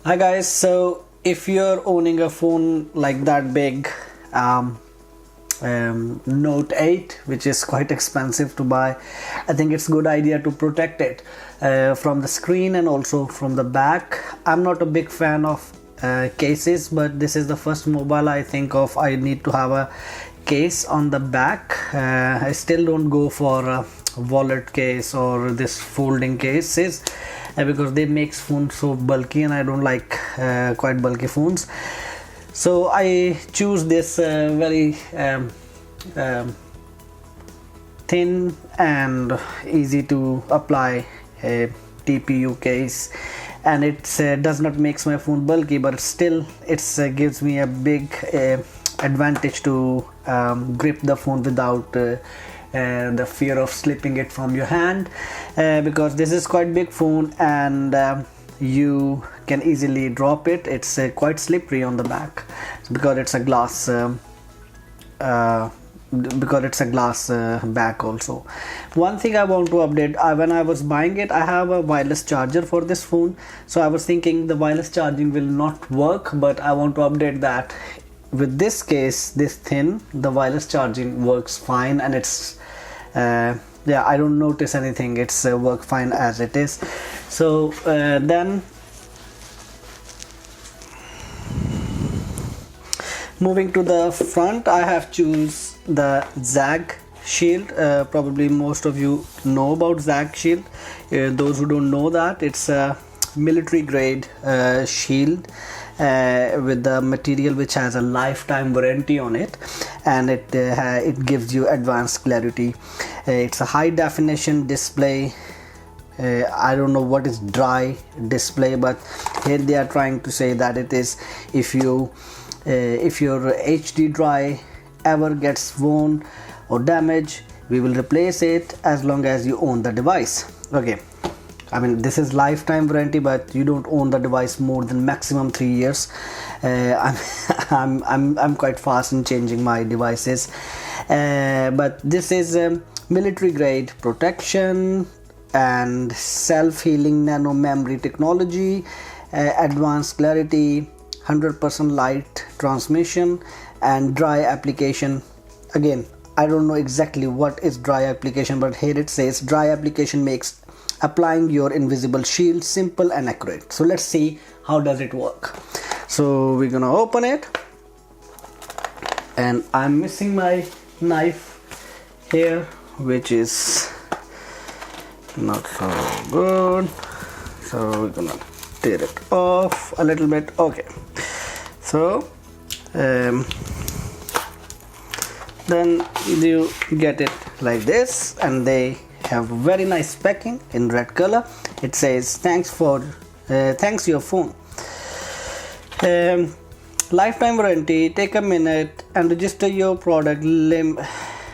Hi guys, so if you're owning a phone like that big, Note 8, which is quite expensive to buy, I think it's a good idea to protect it from the screen and also from the back. I'm not a big fan of cases, but this is the first mobile I think of I need to have a case on the back. I still don't go for a wallet case or this folding cases because they make phones so bulky and I don't like quite bulky phones. So I choose this very thin and easy to apply TPU case, and it does not make my phone bulky, but still it gives me a big advantage to grip the phone without the fear of slipping it from your hand, because this is quite big phone and you can easily drop it. It's quite slippery on the back because it's a glass back also. One thing I want to update, when I was buying it, I have a wireless charger for this phone, so I was thinking the wireless charging will not work, but I want to update that with this case, this thin, the wireless charging works fine, and it's yeah, I don't notice anything. It's work fine as it is. So then moving to the front, I have choose the Zagg Shield. Probably most of you know about Zagg Shield. Those who don't know that, it's a military grade shield with the material which has a lifetime warranty on it, and it gives you advanced clarity. It's a high definition display. I don't know what is dry display, but here they are trying to say that it is if your HD drive ever gets worn or damaged, we will replace it as long as you own the device. Okay, I mean, this is lifetime warranty, but you don't own the device more than maximum 3 years. I'm quite fast in changing my devices, but this is military grade protection and self-healing nano memory technology, advanced clarity, 100% light transmission, and dry application. Again, I don't know exactly what is dry application, but here it says dry application makes applying your invisible shield simple and accurate. So let's see how does it work. So we're gonna open it, and I'm missing my knife here, which is not so good, so we're gonna tear it off a little bit. Okay, so then you get it like this, and they have very nice packing in red color. It says thanks your phone, lifetime warranty, take a minute and register your product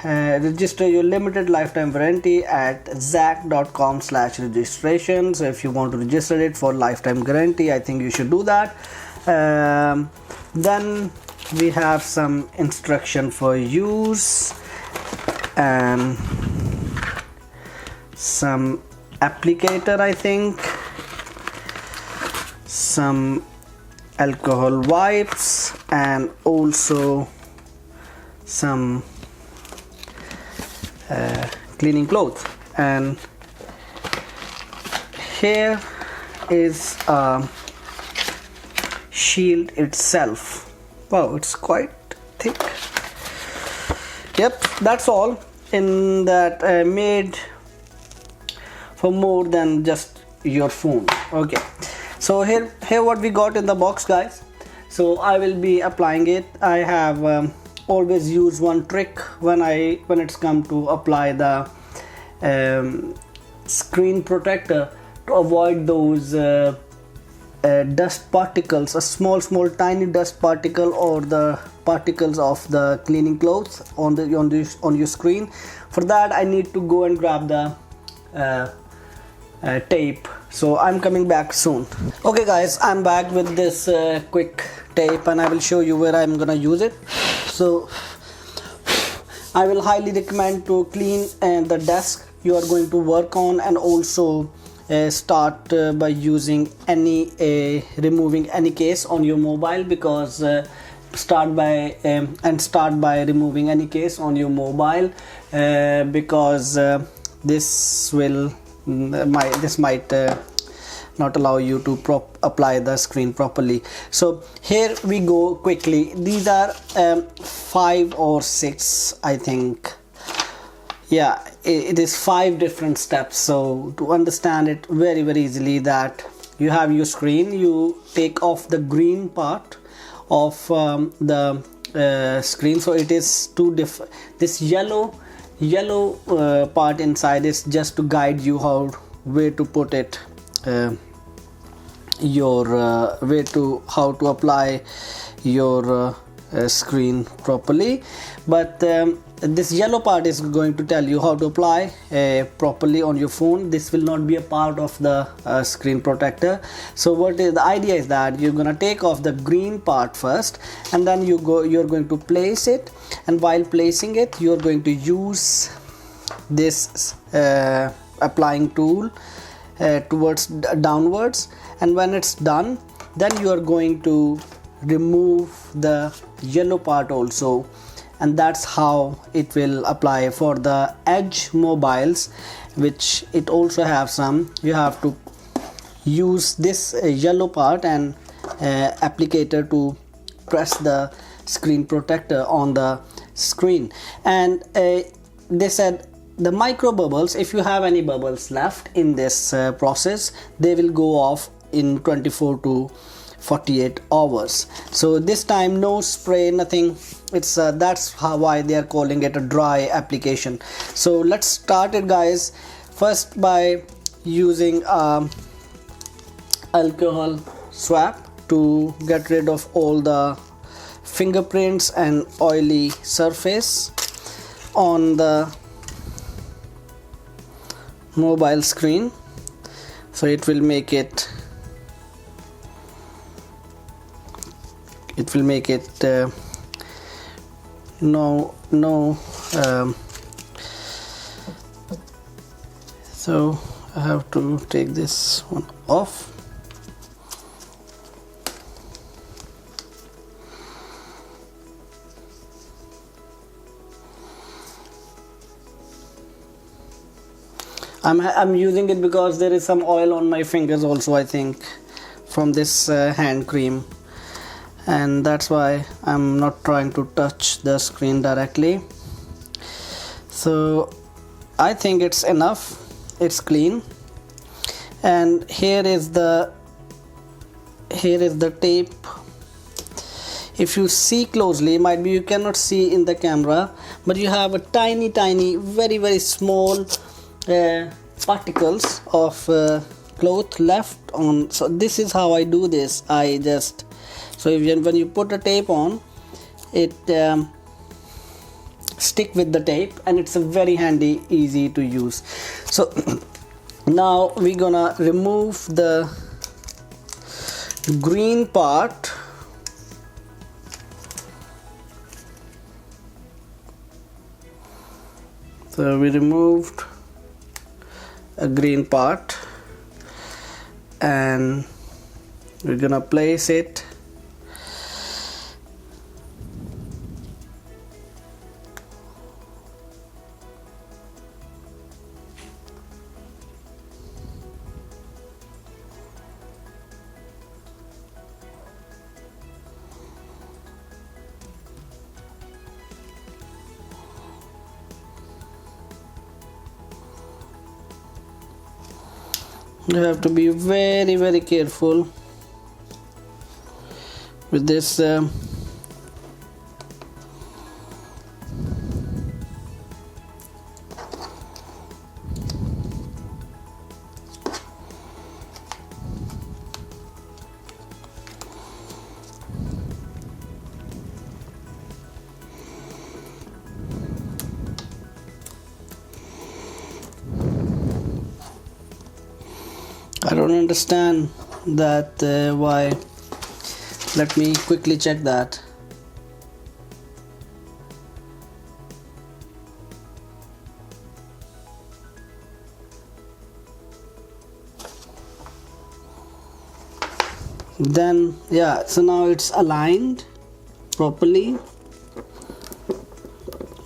register your limited lifetime warranty at zagg.com/registration. So if you want to register it for lifetime guarantee, I think you should do that. Then we have some instruction for use and some applicator, I think, some alcohol wipes, and also some cleaning cloth. And here is a shield itself. Wow, it's quite thick. Yep, that's all in that, made for more than just your phone. Okay, so here what we got in the box, guys. So I will be applying it. I have always used one trick when it's come to apply the screen protector to avoid those dust particles, a small tiny dust particle, or the particles of the cleaning clothes on your screen. For that I need to go and grab the tape, so I'm coming back soon. Okay guys, I'm back with this quick tape, and I will show you where I'm gonna use it. So I will highly recommend to clean the desk you are going to work on, and also start by using any removing any case on your mobile, because start by removing any case on your mobile, because this might not allow you to apply the screen properly. So here we go quickly. These are 5 or 6, I think. Yeah, it is 5 different steps. So to understand it very easily, that you have your screen, you take off the green part of the screen. So it is this yellow part inside is just to guide you where to put it, how to apply your screen properly. But this yellow part is going to tell you how to apply properly on your phone. This will not be a part of the screen protector. So the idea is that you're gonna take off the green part first, and then you're going to place it, and while placing it you're going to use this applying tool towards downwards, and when it's done, then you are going to remove the yellow part also, and that's how it will apply. For the Edge mobiles, which it also have some, you have to use this yellow part and applicator to press the screen protector on the screen. And they said the micro bubbles, if you have any bubbles left in this process, they will go off in 24 to 48 hours. So this time no spray, nothing. It's that's why they are calling it a dry application. So let's start it, guys. First by using alcohol swab to get rid of all the fingerprints and oily surface on the mobile screen. So it will make it so I have to take this one off. I'm using it because there is some oil on my fingers also, I think, from this hand cream, and that's why I'm not trying to touch the screen directly. So I think it's enough, it's clean. And here is the tape. If you see closely, might be you cannot see in the camera, but you have a tiny very small particles of cloth left on. So this is how I do this. When you put a tape on it, stick with the tape, and it's a very handy, easy to use. So now we're gonna remove the green part. So we removed a green part, and we're gonna place it You have to be very careful with this. I don't understand that why. Let me quickly check that. Then yeah, so now it's aligned properly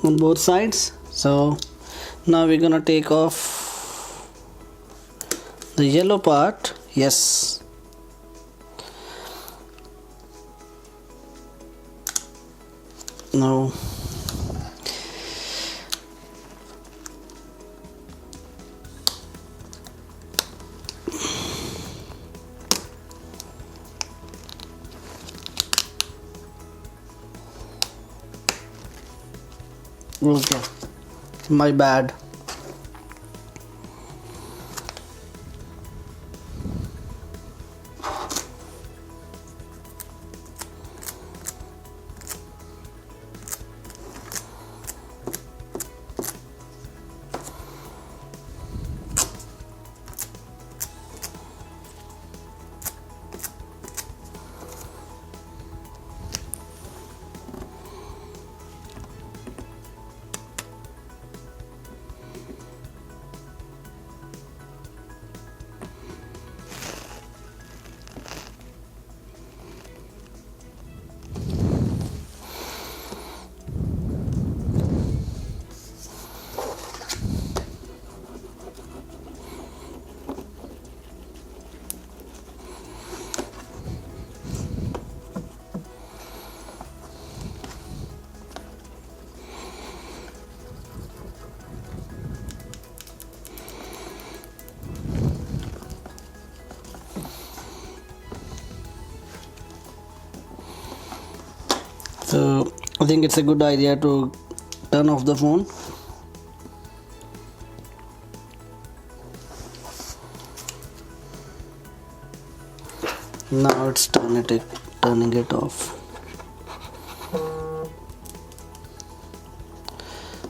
on both sides. So now we're gonna take off the yellow part. Yes, now okay, my bad. So I think it's a good idea to turn off the phone. Now it's turning it off.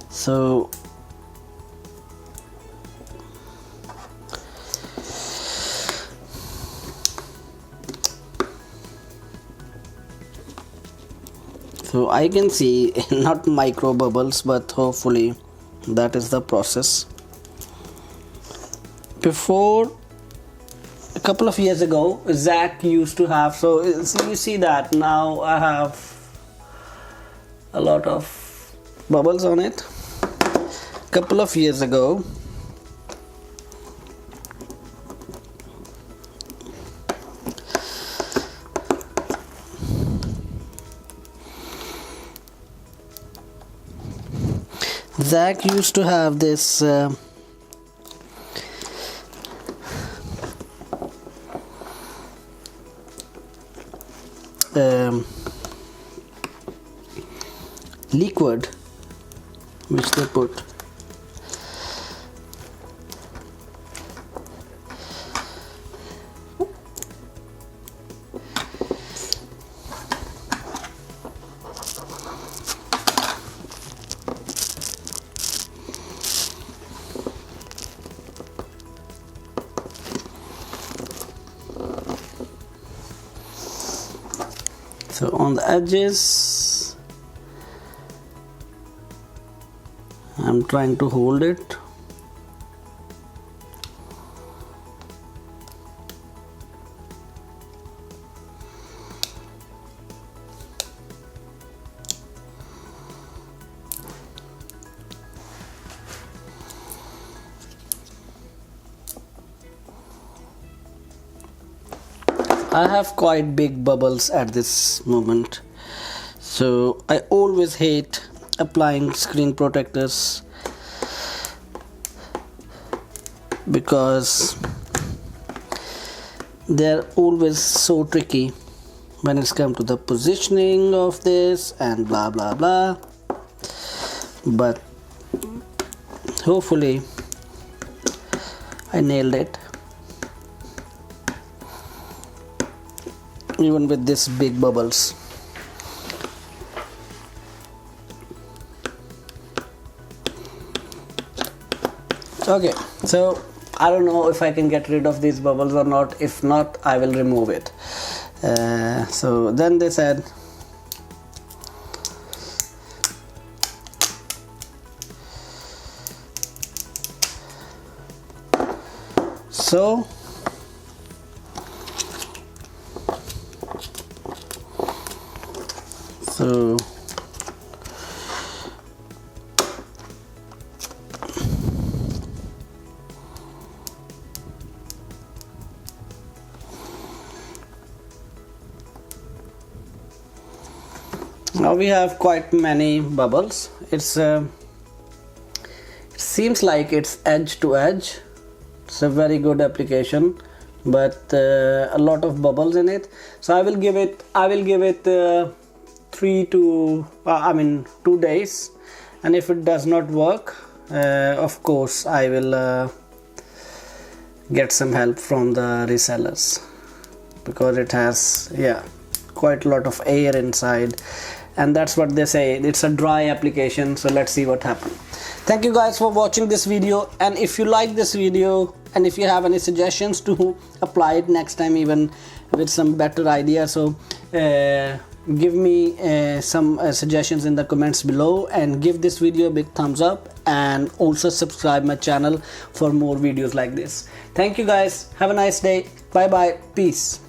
So I can see not micro bubbles, but hopefully that is the process. Before, a couple of years ago, Zagg used to have, so you see that now I have a lot of bubbles on it. Couple of years ago, Zagg used to have this liquid which they put. So on the edges, I'm trying to hold it. I have quite big bubbles at this moment, so I always hate applying screen protectors because they're always so tricky when it's come to the positioning of this and blah blah blah. But hopefully I nailed it. Even with this big bubbles. Okay, so I don't know if I can get rid of these bubbles or not. If not, I will remove it. So then they said, so So now we have quite many bubbles. It seems like it's edge to edge. It's a very good application, but a lot of bubbles in it. So I will give it 2 days, and if it does not work, of course I will get some help from the resellers, because it has quite a lot of air inside, and that's what they say, it's a dry application. So let's see what happens. Thank you guys for watching this video, and if you like this video and if you have any suggestions to apply it next time, even with some better ideas, so give me some suggestions in the comments below, and give this video a big thumbs up, and also subscribe my channel for more videos like this. Thank you guys, have a nice day, bye bye, peace.